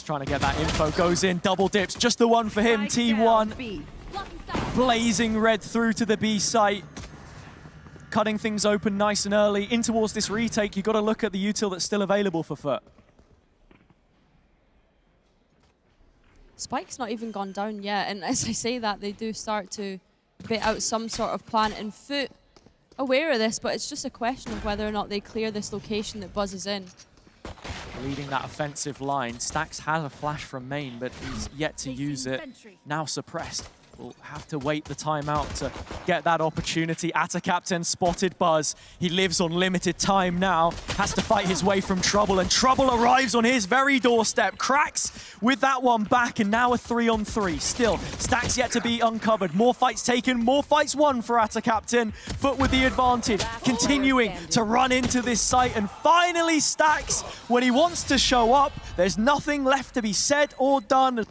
Just trying to get that info. Goes in, double dips. Just the one for him. T1 blazing red through to the B site. Cutting things open nice and early. In towards this retake, you've got to look at the util that's still available for FUT. Spike's not even gone down yet, and as I say that, they do start to bit out some sort of plan, and FUT aware of this, but it's just a question of whether or not they clear this location that Buzz is in. Leading that offensive line. Stax has a flash from main, but he's yet to use it. Now suppressed. Will have to wait the timeout to get that opportunity. Atacaptain spotted Buzz. He lives on limited time now. Has to fight his way from Trouble, and Trouble arrives on his very doorstep. Cracks with that one back, and now a 3-on-3. Still, Stax yet to be uncovered. More fights taken, more fights won for Atacaptain. FUT with the advantage, continuing to run into this site, and finally Stax, when he wants to show up, there's nothing left to be said or done.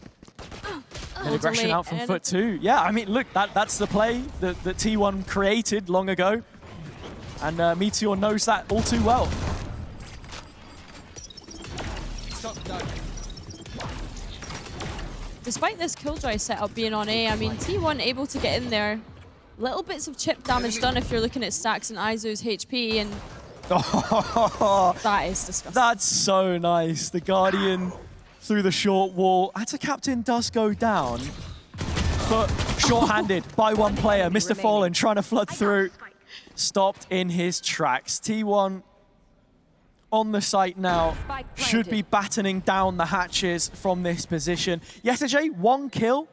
An aggression out from FUT too. Yeah, I mean, look, that's the play that T1 created long ago. And Meteor knows that all too well. Despite this Killjoy setup being on A, I mean, T1 able to get in there. Little bits of chip damage done if you're looking at Stax and Izu's HP, and that is disgusting. That's so nice. The Guardian through the short wall. Atacaptain does go down, but short-handed by one player. Mr. Fallen trying to flood through. Stopped in his tracks. T1 on the site now. Should be battening down the hatches from this position. Yesterday, 1 kill.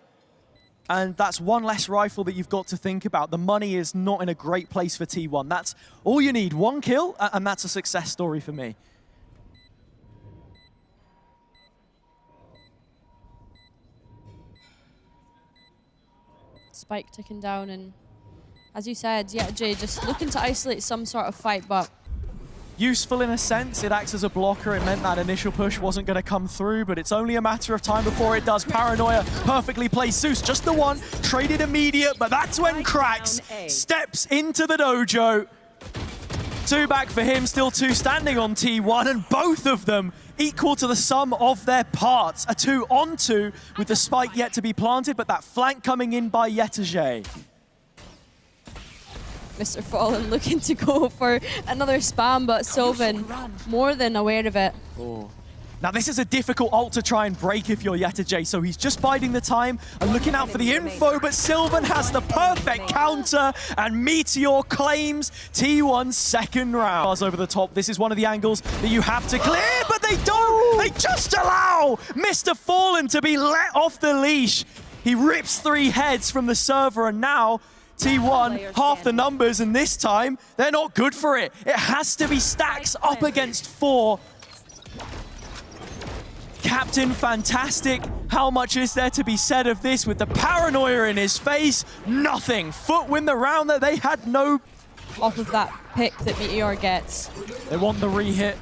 And that's one less rifle that you've got to think about. The money is not in a great place for T1. That's all you need. 1 kill, and that's a success story for me. Spike ticking down, and as you said, yeah, Jay just looking to isolate some sort of fight, but useful in a sense. It acts as a blocker. It meant that initial push wasn't going to come through, but it's only a matter of time before it does. Paranoia perfectly plays Zeus, just the one, traded immediate, but that's when Cracks steps into the dojo. 2 back for him, still 2 standing on T1, and both of them equal to the sum of their parts. A 2-on-2 with the spike yet to be planted, but that flank coming in by Yetajay. Mr. Fallen looking to go for another spam, but Sylvan more than aware of it. Oh. Now this is a difficult ult to try and break if you're Yetajay, so he's just biding the time and looking out for the info, but Sylvan has the perfect counter, and Meteor claims T1's second round. Buzz over the top. This is one of the angles that you have to clear, but they don't! They just allow Mr. Fallen to be let off the leash. He rips 3 heads from the server, and now T1, half the numbers, and this time, they're not good for it. It has to be Stax up against 4. Captain fantastic. How much is there to be said of this with the paranoia in his face? Nothing. FUT win the round that they had no... Off of that pick that Meteor gets. They want the re-hit.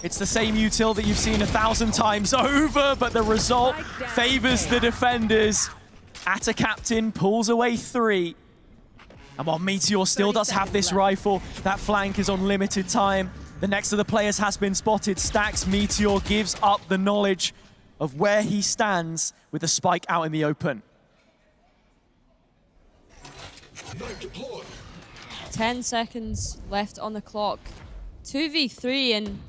It's the same util that you've seen 1,000 times over, but the result favors the defenders. Atacaptain pulls away 3. And while Meteor still does have this rifle, that flank is on limited time. The next of the players has been spotted. Stax. Meteor gives up the knowledge of where he stands with the spike out in the open. 10 seconds left on the clock. 2v3, and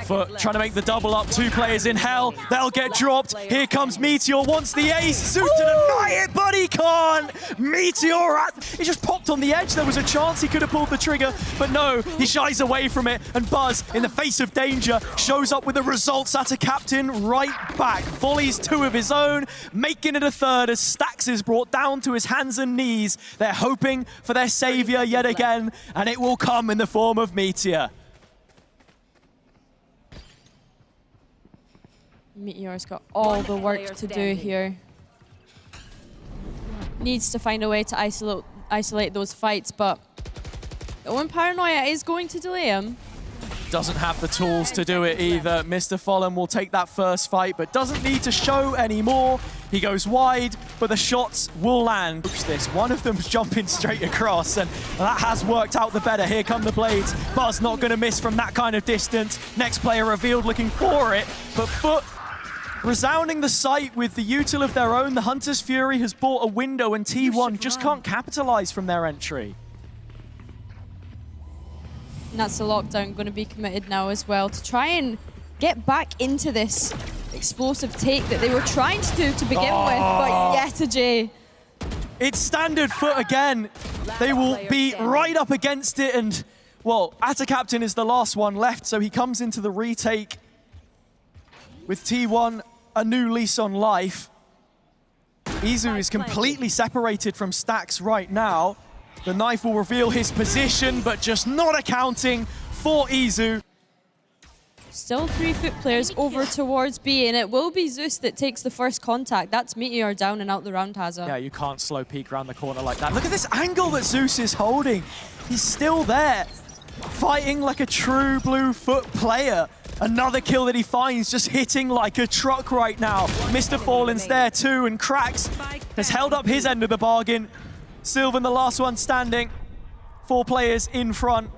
FUT trying to make the double up. 2 players in hell. They'll get dropped. Here comes Meteor. Wants the ace. Zeus to deny it, but he can't. Meteor, he just popped on the edge. There was a chance he could have pulled the trigger, but no, he shies away from it. And Buzz, in the face of danger, shows up with the results. Atacaptain right back. Volleys 2 of his own, making it a 3rd as Stax is brought down to his hands and knees. They're hoping for their savior yet again, and it will come in the form of Meteor. Meteor's got all the work to do here. Needs to find a way to isolate those fights, but Owen Paranoia is going to delay him. Doesn't have the tools to do it either. Mr. Fallen will take that first fight, but doesn't need to show anymore. He goes wide, but the shots will land. One of them's jumping straight across, and that has worked out the better. Here come the blades. Buzz not going to miss from that kind of distance. Next player revealed looking for it, but FUT resounding the site with the util of their own. The Hunter's Fury has bought a window, and T1 just can't capitalize from their entry. And that's the lockdown going to be committed now as well to try and get back into this explosive take that they were trying to do to begin with, but retake. It's standard FUT again. They will be right up against it, and, well, Atacaptain is the last one left, so he comes into the retake with T1, a new lease on life. Izu is completely separated from Stax right now. The knife will reveal his position, but just not accounting for Izu. Still 3 FUT players over towards B, and it will be Zeus that takes the first contact. That's Meteor down and out the round, Hazza. Yeah, you can't slow peek around the corner like that. Look at this angle that Zeus is holding. He's still there, fighting like a true blue FUT player. Another kill that he finds, just hitting like a truck right now. Mr. Fallen's there too, and Cracks has held up his end of the bargain. Sylvan, the last one standing. 4 players in front.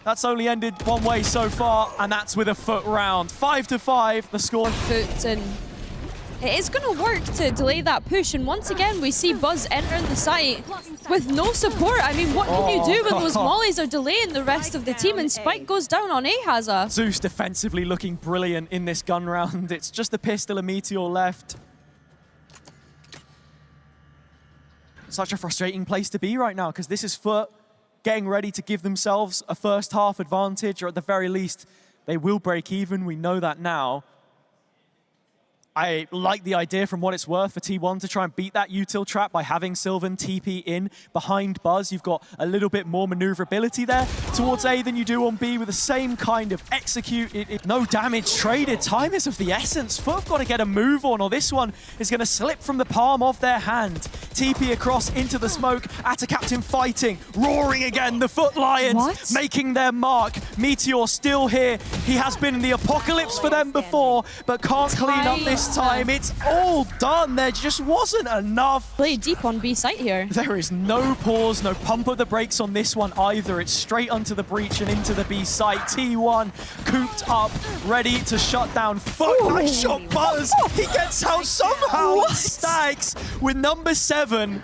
That's only ended one way so far, and that's with a FUT round. 5-5, the score. FUT, and it is going to work to delay that push. And once again, we see Buzz entering the site with no support. I mean, what can you do when those mollies are delaying the rest of the team? And Spike goes down on A, Hazza. Zeus defensively looking brilliant in this gun round. It's just the pistol and Meteor left. Such a frustrating place to be right now, because this is FUT getting ready to give themselves a first half advantage, or at the very least, they will break even. We know that now. I like the idea from what it's worth for T1 to try and beat that util trap by having Sylvan TP in behind Buzz. You've got a little bit more maneuverability there towards A than you do on B with the same kind of execute. No damage traded. Time is of the essence. FUT have got to get a move on, or this one is going to slip from the palm of their hand. TP across into the smoke. Atacaptain fighting, roaring again. The FUT Lions making their mark. Meteor still here. He has been in the apocalypse for them before, but can't clean up this time. It's all done. There just wasn't enough. Play deep on B site here. There is no pause, no pump of the brakes on this one either. It's straight onto the breach and into the B site. T1 cooped up, ready to shut down FUT. Nice shot, Buzz. He gets out somehow. Stacks with number 7.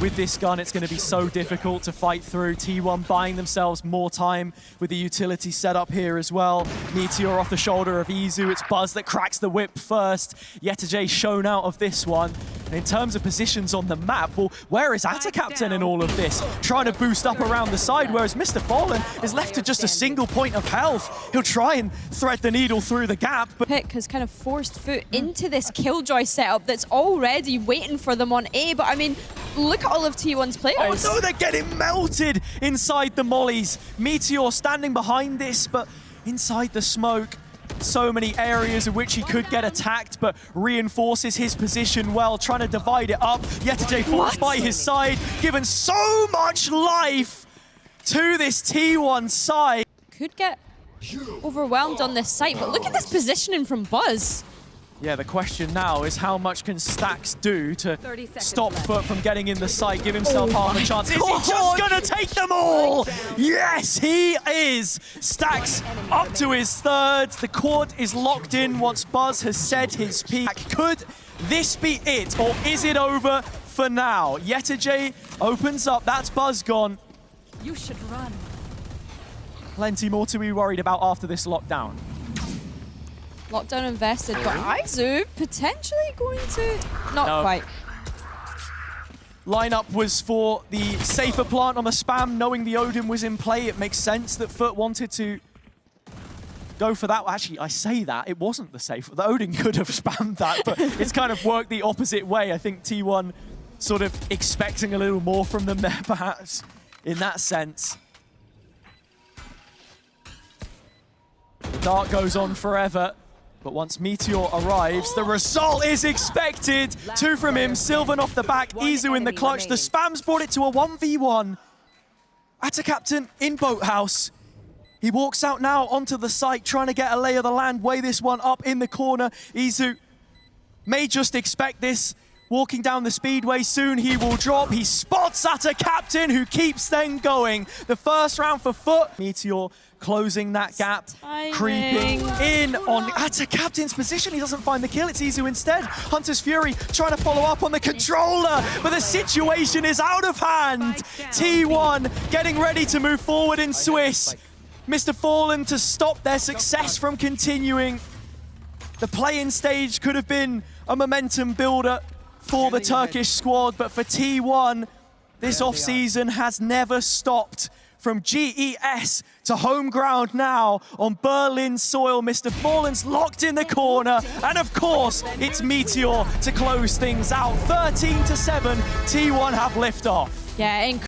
With this gun, it's going to be so difficult to fight through. T1 buying themselves more time with the utility set up here as well. Meteor off the shoulder of Izu. It's Buzz that cracks the whip first. Retake shown out of this one. And in terms of positions on the map, well, where is Atacaptain in all of this? Trying to boost up around the side, whereas Mr. Fallen is left to just a single point of health. He'll try and thread the needle through the gap, but Pick has kind of forced FUT into this Killjoy setup that's already waiting for them on A. But I mean, look at all of T1's players. Oh no, they're getting melted inside the mollies. Meteor standing behind this, but inside the smoke. So many areas in which he could get attacked, but reinforces his position well, trying to divide it up. Retake falls by his side, given so much life to this T1 side. Could get overwhelmed on this site, but look at this positioning from Buzz. Yeah, the question now is how much can Stax do to stop FUT from getting in the site, give himself half a chance. Is he just gonna take them all? Yes, he is. Stax up to his 3rd. The quad is locked in once Buzz has said his piece. Could this be it, or is it over for now? Retake opens up. That's Buzz gone. You should run. Plenty more to be worried about after this lockdown. Lockdown invested, but Izu potentially going to... Not quite. Lineup was for the safer plant on the spam, knowing the Odin was in play. It makes sense that FUT wanted to go for that. Well, actually, I say that, it wasn't the safe. The Odin could have spammed that, but it's kind of worked the opposite way. I think T1 sort of expecting a little more from them there, perhaps, in that sense. The dart goes on forever. But once Meteor arrives, the result is expected. 2 from him, Sylvan off the back, Izu in the clutch. The spam's brought it to a 1v1. Atacaptain in Boathouse. He walks out now onto the site, trying to get a lay of the land, weigh this one up in the corner. Izu may just expect this. Walking down the speedway, soon he will drop. He spots Atacaptain, who keeps then going. The first round for FUT. Meteor closing that gap, Timing. creeping in on Captain's position. He doesn't find the kill. It's Izu instead. Hunter's Fury trying to follow up on the controller, but the situation is out of hand. T1 getting ready to move forward in Swiss. Mr. Fallen to stop their success from continuing. The play-in stage could have been a momentum builder for the Turkish squad, but for T1, this off-season has never stopped. From GES to home ground now on Berlin soil. Mr. Fallen's locked in the corner, and of course, it's Meteor to close things out. 13-7, T1 have liftoff. Yeah,